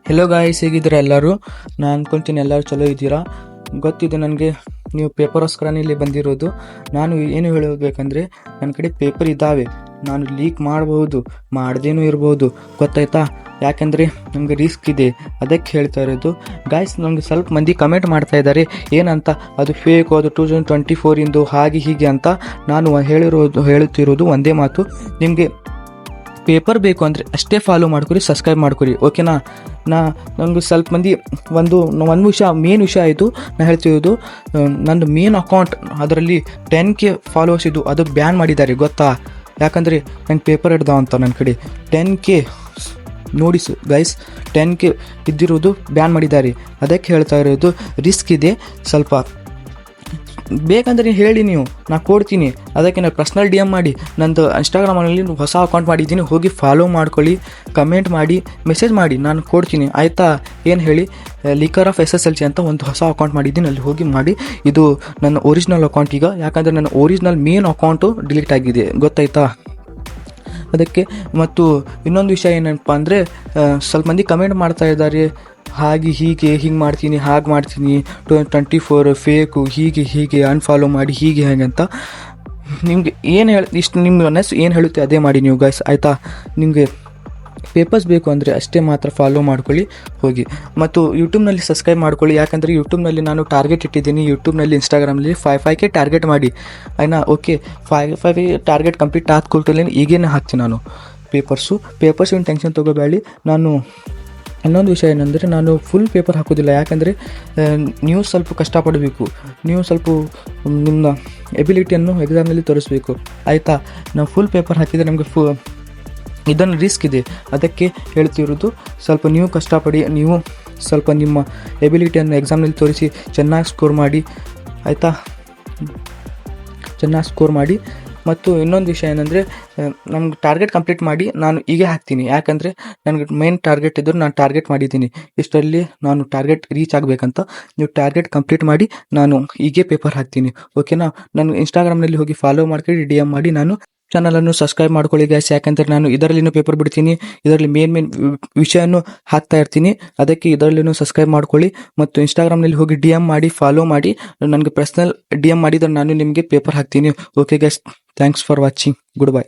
Hello guys, ಹೇಗಿದ್ದೀರಾ ಎಲ್ಲರೂ? ನಾನು ಅನ್ಕೊತೀನಿ ಎಲ್ಲರೂ ಚಲೋ ಇದ್ದೀರಾ. ಗೊತ್ತಿದೆ ನನಗೆ ನೀವು ಪೇಪರ್ಗೋಸ್ಕರನೇ ಇಲ್ಲಿ ಬಂದಿರೋದು. ನಾನು ಏನು ಹೇಳಬೇಕಂದ್ರೆ, ನನ್ನ ಕಡೆ ಪೇಪರ್ ಇದ್ದಾವೆ, ನಾನು ಲೀಕ್ ಮಾಡಬಹುದು, ಮಾಡ್ದೇನೂ ಇರ್ಬೋದು, ಗೊತ್ತಾಯ್ತಾ? ಯಾಕೆಂದರೆ ನಮಗೆ ರಿಸ್ಕ್ ಇದೆ, ಅದಕ್ಕೆ ಹೇಳ್ತಾ ಇರೋದು. ಗಾಯ್ಸ್, ನಮಗೆ ಸ್ವಲ್ಪ ಮಂದಿ ಕಮೆಂಟ್ ಮಾಡ್ತಾ ಇದ್ದಾರೆ ಏನಂತ, ಅದು ಫೇಕ್, ಅದು 2024 ಇಂದು ಹಾಗೆ ಹೀಗೆ ಅಂತ. ನಾನು ಹೇಳುತ್ತಿರೋದು ಒಂದೇ ಮಾತು, ನಿಮಗೆ ಪೇಪರ್ ಬೇಕು ಅಂದರೆ ಅಷ್ಟೇ ಫಾಲೋ ಮಾಡ್ಕೊರಿ, ಸಬ್ಸ್ಕ್ರೈಬ್ ಮಾಡ್ಕೊರಿ, ಓಕೆನಾ? ನಂಗೆ ಸ್ವಲ್ಪ ಮಂದಿ ಒಂದು ಮೇನ್ ವಿಷಯ ಆಯಿತು. ನಾನು ಹೇಳ್ತಿರೋದು, ನಂದು ಮೇನ್ ಅಕೌಂಟ್ ಅದರಲ್ಲಿ 10K ಫಾಲೋವರ್ಸ್ ಇದ್ದು, ಅದು ಬ್ಯಾನ್ ಮಾಡಿದ್ದಾರೆ, ಗೊತ್ತಾ? ಯಾಕಂದರೆ ನಂಗೆ ಪೇಪರ್ ಹಿಡ್ದಾವ ಅಂತ ನನ್ನ ಕಡೆ 10K ನೋಡಿ ಗೈಸ್, 10K ಇದ್ದಿರೋದು ಬ್ಯಾನ್ ಮಾಡಿದ್ದಾರೆ. ಅದಕ್ಕೆ ಹೇಳ್ತಾ ಇರೋದು, ರಿಸ್ಕ್ ಇದೆ ಸ್ವಲ್ಪ. ಬೇಕಂದ್ರೆ ಹೇಳಿ, ನೀವು ನಾನು ಕೊಡ್ತೀನಿ. ಅದಕ್ಕೆ ನಾನು ಪರ್ಸ್ನಲ್ DM ಮಾಡಿ, ನಂದು ಇನ್ಸ್ಟಾಗ್ರಾಮಲ್ಲಿ ಹೊಸ ಅಕೌಂಟ್ ಮಾಡಿದ್ದೀನಿ, ಹೋಗಿ ಫಾಲೋ ಮಾಡ್ಕೊಳ್ಳಿ, ಕಮೆಂಟ್ ಮಾಡಿ, ಮೆಸೇಜ್ ಮಾಡಿ, ನಾನು ಕೊಡ್ತೀನಿ, ಆಯಿತಾ? ಏನು ಹೇಳಿ, ಲೀಕರ್ ಆಫ್ SSLC ಅಂತ ಒಂದು ಹೊಸ ಅಕೌಂಟ್ ಮಾಡಿದ್ದೀನಿ, ಅಲ್ಲಿ ಹೋಗಿ ಮಾಡಿ. ಇದು ನನ್ನ ಒರಿಜಿನಲ್ ಅಕೌಂಟ್ ಈಗ, ಯಾಕಂದರೆ ನನ್ನ ಒರಿಜಿನಲ್ ಮೇನ್ ಅಕೌಂಟು ಡಿಲೀಟ್ ಆಗಿದೆ, ಗೊತ್ತಾಯ್ತಾ? ಅದಕ್ಕೆ ಮತ್ತು ಇನ್ನೊಂದು ವಿಷಯ ಏನಪ್ಪ ಅಂದರೆ, ಸ್ವಲ್ಪ ಮಂದಿ ಕಮೆಂಟ್ ಮಾಡ್ತಾ ಇದ್ದಾರೆ, ಹಾಗೆ ಹೀಗೆ ಹಿಂಗೆ ಮಾಡ್ತೀನಿ, ಹಾಗೆ ಮಾಡ್ತೀನಿ, 2024 ಫೇಕು, ಹೀಗೆ ಅನ್ಫಾಲೋ ಮಾಡಿ, ಹೀಗೆ ಅಂತ. ನಿಮಗೆ ಏನು ಇಷ್ಟು ನಿಮ್ಮ ಮನಸ್ಸು ಏನು ಹೇಳುತ್ತೆ ಅದೇ ಮಾಡಿ ನೀವು ಗೈಸ್, ಆಯಿತಾ? ನಿಮಗೆ ಪೇಪರ್ಸ್ ಬೇಕು ಅಂದರೆ ಅಷ್ಟೇ ಮಾತ್ರ ಫಾಲೋ ಮಾಡ್ಕೊಳ್ಳಿ, ಹೋಗಿ. ಮತ್ತು ಯೂಟ್ಯೂಬ್ನಲ್ಲಿ ಸಬ್ಸ್ಕ್ರೈಬ್ ಮಾಡ್ಕೊಳ್ಳಿ, ಯಾಕಂದರೆ ಯೂಟ್ಯೂಬ್ನಲ್ಲಿ ನಾನು ಟಾರ್ಗೆಟ್ ಇಟ್ಟಿದ್ದೀನಿ. ಯೂಟ್ಯೂಬ್ನಲ್ಲಿ ಇನ್ಸ್ಟಾಗ್ರಾಮಲ್ಲಿ 5K ಟಾರ್ಗೆಟ್ ಮಾಡಿ, ಆಯ್ನಾ? ಓಕೆ, 5 ಟಾರ್ಗೆಟ್ ಕಂಪ್ಲೀಟ್ ಆದ್ಕೊಳ್ತಲೇ ಈಗೇನೆ ಹಾಕ್ತೀನಿ ನಾನು ಪೇಪರ್ಸ್ ಏನು ಟೆನ್ಷನ್ ತೊಗೋಬೇಡಿ. ನಾನು ಇನ್ನೊಂದು ವಿಷಯ ಏನಂದರೆ, ನಾನು ಫುಲ್ ಪೇಪರ್ ಹಾಕೋದಿಲ್ಲ, ಯಾಕಂದರೆ ನೀವು ಸ್ವಲ್ಪ ಕಷ್ಟಪಡಬೇಕು, ನೀವು ಸ್ವಲ್ಪ ನಿಮ್ಮ ಎಬಿಲಿಟಿಯನ್ನು ಎಕ್ಸಾಮ್ನಲ್ಲಿ ತೋರಿಸ್ಬೇಕು, ಆಯಿತಾ? ನಾವು ಫುಲ್ ಪೇಪರ್ ಹಾಕಿದರೆ ನಮಗೆ ಇದನ್ನು ರಿಸ್ಕ್ ಇದೆ, ಅದಕ್ಕೆ ಹೇಳ್ತಿರೋದು. ಸ್ವಲ್ಪ ನೀವು ಕಷ್ಟಪಡಿ, ನೀವು ಸ್ವಲ್ಪ ನಿಮ್ಮ ಎಬಿಲಿಟಿಯನ್ನು ಎಕ್ಸಾಮ್ನಲ್ಲಿ ತೋರಿಸಿ ಚೆನ್ನಾಗಿ ಸ್ಕೋರ್ ಮಾಡಿ, ಆಯಿತಾ? ಚೆನ್ನಾಗಿ ಸ್ಕೋರ್ ಮಾಡಿ. ಮತ್ತು ಇನ್ನೊಂದು ವಿಷಯ ಏನಂದರೆ, ನಮ್ಗೆ ಟಾರ್ಗೆಟ್ ಕಂಪ್ಲೀಟ್ ಮಾಡಿ ನಾನು ಈಗ ಹಾಕ್ತೀನಿ, ಯಾಕಂದರೆ ನನಗೆ ಮೇನ್ ಟಾರ್ಗೆಟ್ ಇದ್ದರೂ ನಾನು ಟಾರ್ಗೆಟ್ ಮಾಡಿದ್ದೀನಿ, ಇಷ್ಟರಲ್ಲಿ ನಾನು ಟಾರ್ಗೆಟ್ ರೀಚ್ ಆಗಬೇಕಂತ. ನೀವು ಟಾರ್ಗೆಟ್ ಕಂಪ್ಲೀಟ್ ಮಾಡಿ, ನಾನು ಈಗೇ ಪೇಪರ್ ಹಾಕ್ತೀನಿ, ಓಕೆನಾ? ನಾನು ಇನ್ಸ್ಟಾಗ್ರಾಮ್ನಲ್ಲಿ ಹೋಗಿ ಫಾಲೋ ಮಾಡ್ಕೊಂಡು DM ಮಾಡಿ, ನಾನು ಚಾನಲನ್ನು ಸಬ್ಸ್ಕ್ರೈಬ್ ಮಾಡ್ಕೊಳ್ಳಿ ಗ್ಯಾಸ್, ಯಾಕಂದರೆ ನಾನು ಇದರಲ್ಲಿನೂ ಪೇಪರ್ ಬಿಡ್ತೀನಿ, ಇದರಲ್ಲಿ ಮೇನ್ ವಿಷಯನೂ ಹಾಕ್ತಾ ಇರ್ತೀನಿ. ಅದಕ್ಕೆ ಇದರಲ್ಲಿನೂ ಸಬ್ಸ್ಕ್ರೈಬ್ ಮಾಡ್ಕೊಳ್ಳಿ. ಮತ್ತು ಇನ್ಸ್ಟಾಗ್ರಾಮ್ನಲ್ಲಿ ಹೋಗಿ DM ಮಾಡಿ, ಫಾಲೋ ಮಾಡಿ, ನನಗೆ ಪರ್ಸ್ನಲ್ DM ಮಾಡಿದರೆ ನಾನು ನಿಮಗೆ ಪೇಪರ್ ಹಾಕ್ತೀನಿ. Okay gas, thanks for watching, good bye.